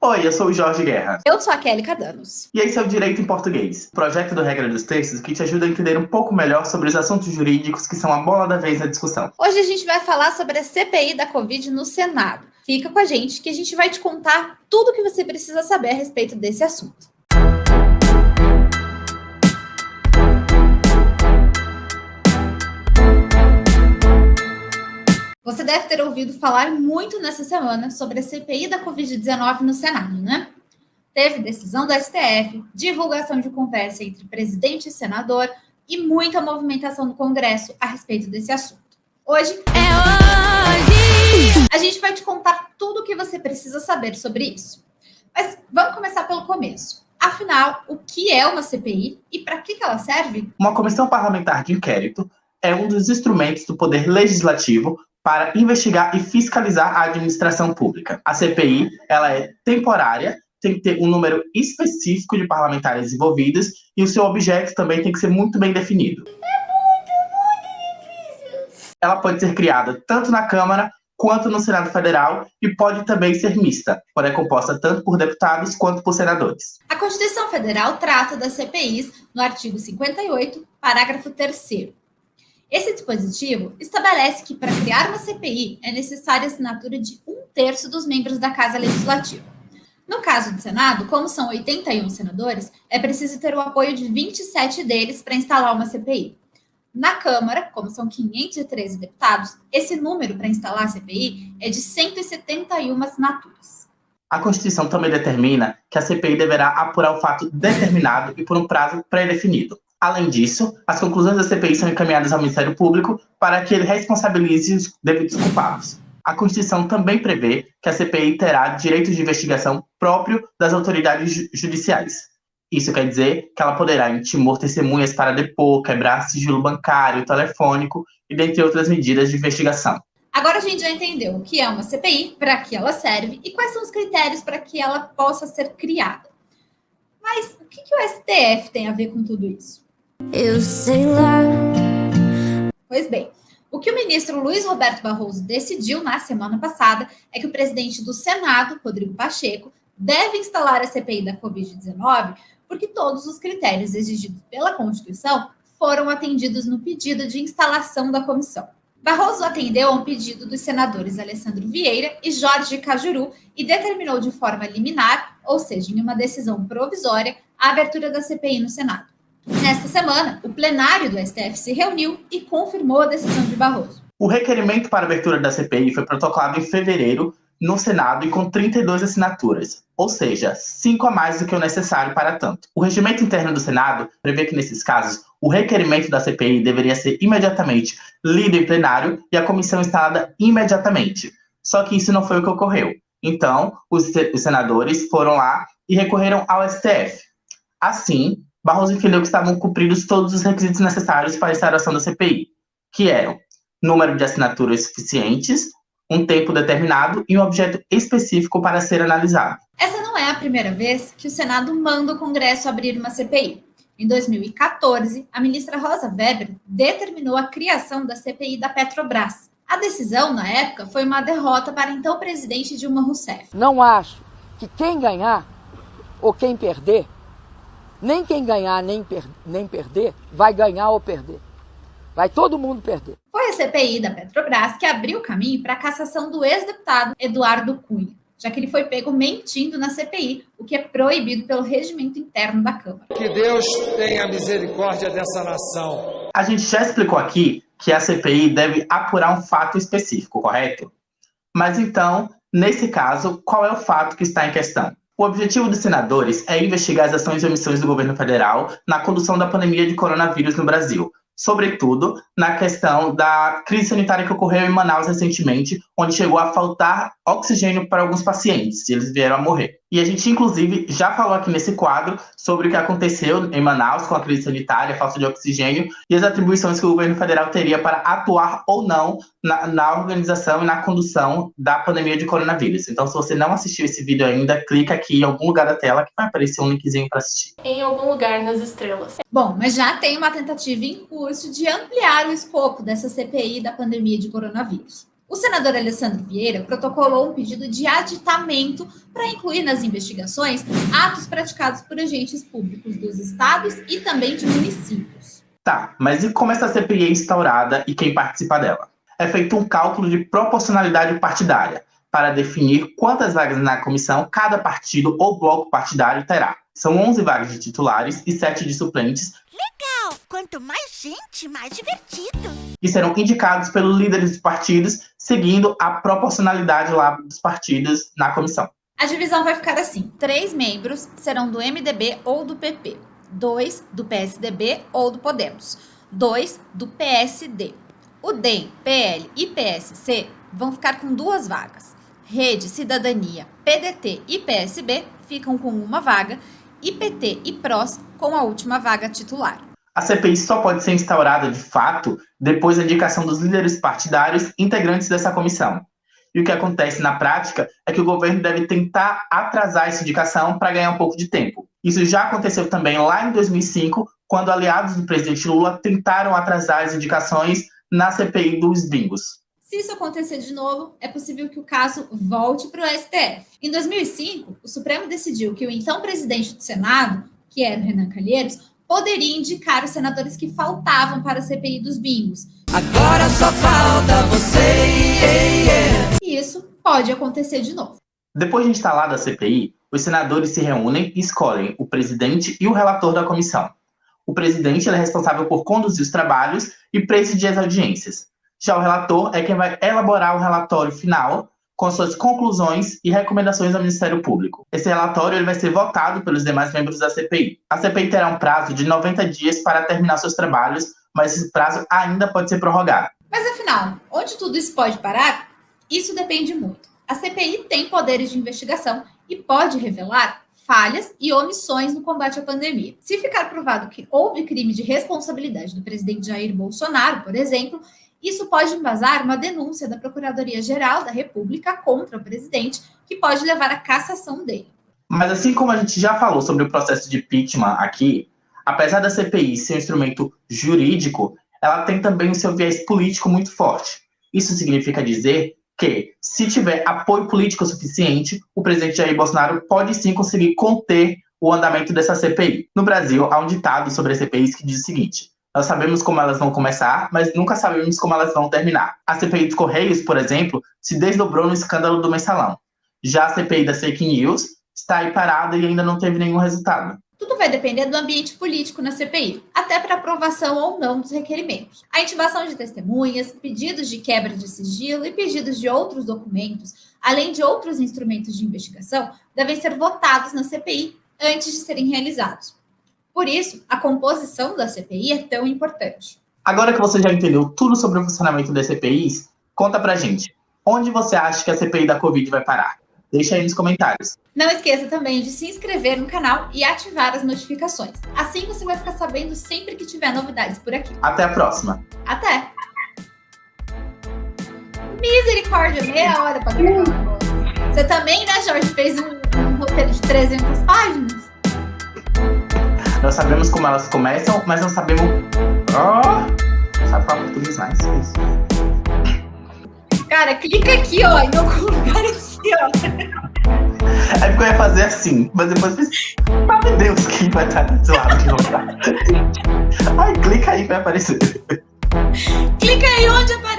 Oi, eu sou o Jorge Guerra. Eu sou a Kelly Cadanos. E esse é o Direito em Português, projeto do Regra dos Textos que te ajuda a entender um pouco melhor sobre os assuntos jurídicos que são a bola da vez na discussão. Hoje a gente vai falar sobre a CPI da Covid no Senado. Fica com a gente que a gente vai te contar tudo o que você precisa saber a respeito desse assunto. Você deve ter ouvido falar muito nessa semana sobre a CPI da Covid-19 no Senado, né? Teve decisão do STF, divulgação de conversa entre presidente e senador e muita movimentação no Congresso a respeito desse assunto. Hoje a gente vai te contar tudo o que você precisa saber sobre isso. Mas vamos começar pelo começo. Afinal, o que é uma CPI e para que ela serve? Uma comissão parlamentar de inquérito é um dos instrumentos do poder legislativo para investigar e fiscalizar a administração pública. A CPI, ela é temporária, tem que ter um número específico de parlamentares envolvidos e o seu objeto também tem que ser muito bem definido. É muito difícil. Ela pode ser criada tanto na Câmara quanto no Senado Federal e pode também ser mista, porém é composta tanto por deputados quanto por senadores. A Constituição Federal trata das CPIs no artigo 58, parágrafo 3º. Esse dispositivo estabelece que, para criar uma CPI, é necessária a assinatura de 1/3 dos membros da Casa Legislativa. No caso do Senado, como são 81 senadores, é preciso ter o apoio de 27 deles para instalar uma CPI. Na Câmara, como são 513 deputados, esse número para instalar a CPI é de 171 assinaturas. A Constituição também determina que a CPI deverá apurar o fato determinado e por um prazo pré-definido. Além disso, as conclusões da CPI são encaminhadas ao Ministério Público para que ele responsabilize os devidos culpados. A Constituição também prevê que a CPI terá direito de investigação próprio das autoridades judiciais. Isso quer dizer que ela poderá intimar testemunhas para depor, quebrar sigilo bancário, telefônico e dentre outras medidas de investigação. Agora a gente já entendeu o que é uma CPI, para que ela serve e quais são os critérios para que ela possa ser criada. Mas o que o STF tem a ver com tudo isso? Eu sei lá. Pois bem, o que o ministro Luiz Roberto Barroso decidiu na semana passada é que o presidente do Senado, Rodrigo Pacheco, deve instalar a CPI da Covid-19 porque todos os critérios exigidos pela Constituição foram atendidos no pedido de instalação da comissão. Barroso atendeu a um pedido dos senadores Alessandro Vieira e Jorge Cajuru e determinou de forma liminar, ou seja, em uma decisão provisória, a abertura da CPI no Senado. Nesta semana, o plenário do STF se reuniu e confirmou a decisão de Barroso. O requerimento para a abertura da CPI foi protocolado em fevereiro no Senado e com 32 assinaturas, ou seja, 5 a mais do que o necessário para tanto. O regimento interno do Senado prevê que, nesses casos, o requerimento da CPI deveria ser imediatamente lido em plenário e a comissão instalada imediatamente. Só que isso não foi o que ocorreu. Então, os senadores foram lá e recorreram ao STF. Assim, Barroso entendeu que estavam cumpridos todos os requisitos necessários para a instalação da CPI, que eram número de assinaturas suficientes, um tempo determinado e um objeto específico para ser analisado. Essa não é a primeira vez que o Senado manda o Congresso abrir uma CPI. Em 2014, a ministra Rosa Weber determinou a criação da CPI da Petrobras. A decisão, na época, foi uma derrota para então presidente Dilma Rousseff. Não acho que quem ganhar ou quem perder, nem quem ganhar nem perder, vai ganhar ou perder. Vai todo mundo perder. Foi a CPI da Petrobras que abriu o caminho para a cassação do ex-deputado Eduardo Cunha, já que ele foi pego mentindo na CPI, o que é proibido pelo regimento interno da Câmara. Que Deus tenha misericórdia dessa nação. A gente já explicou aqui que a CPI deve apurar um fato específico, correto? Mas então, nesse caso, qual é o fato que está em questão? O objetivo dos senadores é investigar as ações e omissões do governo federal na condução da pandemia de coronavírus no Brasil, sobretudo na questão da crise sanitária que ocorreu em Manaus recentemente, onde chegou a faltar oxigênio para alguns pacientes, e eles vieram a morrer. E a gente, inclusive, já falou aqui nesse quadro sobre o que aconteceu em Manaus com a crise sanitária, a falta de oxigênio e as atribuições que o governo federal teria para atuar ou não na organização e na condução da pandemia de coronavírus. Então, se você não assistiu esse vídeo ainda, clica aqui em algum lugar da tela que vai aparecer um linkzinho para assistir. Em algum lugar nas estrelas. Bom, mas já tem uma tentativa em curso de ampliar o escopo dessa CPI da pandemia de coronavírus. O senador Alessandro Vieira protocolou um pedido de aditamento para incluir nas investigações atos praticados por agentes públicos dos estados e também de municípios. Tá, mas e como essa CPI é instaurada e quem participa dela? É feito um cálculo de proporcionalidade partidária para definir quantas vagas na comissão cada partido ou bloco partidário terá. São 11 vagas de titulares e 7 de suplentes. Legal! Quanto mais gente, mais divertido. Que serão indicados pelos líderes dos partidos, seguindo a proporcionalidade lá dos partidos na comissão. A divisão vai ficar assim: 3 membros serão do MDB ou do PP, 2 do PSDB ou do Podemos, 2 do PSD. O DEM, PL e PSC vão ficar com 2 vagas. Rede, Cidadania, PDT e PSB ficam com 1 vaga e PT e PROS com a última vaga titular. A CPI só pode ser instaurada de fato depois da indicação dos líderes partidários integrantes dessa comissão. E o que acontece na prática é que o governo deve tentar atrasar essa indicação para ganhar um pouco de tempo. Isso já aconteceu também lá em 2005, quando aliados do presidente Lula tentaram atrasar as indicações na CPI dos bingos. Se isso acontecer de novo, é possível que o caso volte para o STF. Em 2005, o Supremo decidiu que o então presidente do Senado, que era o Renan Calheiros, poderia indicar os senadores que faltavam para a CPI dos bingos. Agora só falta você. E isso pode acontecer de novo. Depois de instalada a CPI, os senadores se reúnem e escolhem o presidente e o relator da comissão. O presidente é responsável por conduzir os trabalhos e presidir as audiências. Já o relator é quem vai elaborar o relatório final com suas conclusões e recomendações ao Ministério Público. Esse relatório ele vai ser votado pelos demais membros da CPI. A CPI terá um prazo de 90 dias para terminar seus trabalhos, mas esse prazo ainda pode ser prorrogado. Mas afinal, onde tudo isso pode parar? Isso depende muito. A CPI tem poderes de investigação e pode revelar falhas e omissões no combate à pandemia. Se ficar provado que houve crime de responsabilidade do presidente Jair Bolsonaro, por exemplo, isso pode embasar uma denúncia da Procuradoria-Geral da República contra o presidente, que pode levar à cassação dele. Mas assim como a gente já falou sobre o processo de impeachment aqui, apesar da CPI ser um instrumento jurídico, ela tem também o seu viés político muito forte. Isso significa dizer que, se tiver apoio político suficiente, o presidente Jair Bolsonaro pode sim conseguir conter o andamento dessa CPI. No Brasil, há um ditado sobre as CPIs que diz o seguinte: nós sabemos como elas vão começar, mas nunca sabemos como elas vão terminar. A CPI dos Correios, por exemplo, se desdobrou no escândalo do Mensalão. Já a CPI das fake news está aí parada e ainda não teve nenhum resultado. Tudo vai depender do ambiente político na CPI, até para aprovação ou não dos requerimentos. A intimação de testemunhas, pedidos de quebra de sigilo e pedidos de outros documentos, além de outros instrumentos de investigação, devem ser votados na CPI antes de serem realizados. Por isso, a composição da CPI é tão importante. Agora que você já entendeu tudo sobre o funcionamento das CPIs, conta pra gente, onde você acha que a CPI da Covid vai parar? Deixa aí nos comentários. Não esqueça também de se inscrever no canal e ativar as notificações. Assim você vai ficar sabendo sempre que tiver novidades por aqui. Até a próxima. Até! Misericórdia, meia hora pra gravar um negócio. Você também, né, Jorge, fez um roteiro de 300 páginas? Nós sabemos como elas começam, mas não sabemos... Sabe falar português mais? Cara, clica aqui, ó, em algum lugar aqui, ó. É porque eu ia fazer assim, mas depois eu pensei, meu Deus, quem vai estar desse lado que não tá? Ai, clica aí, vai aparecer. Clica aí onde aparece.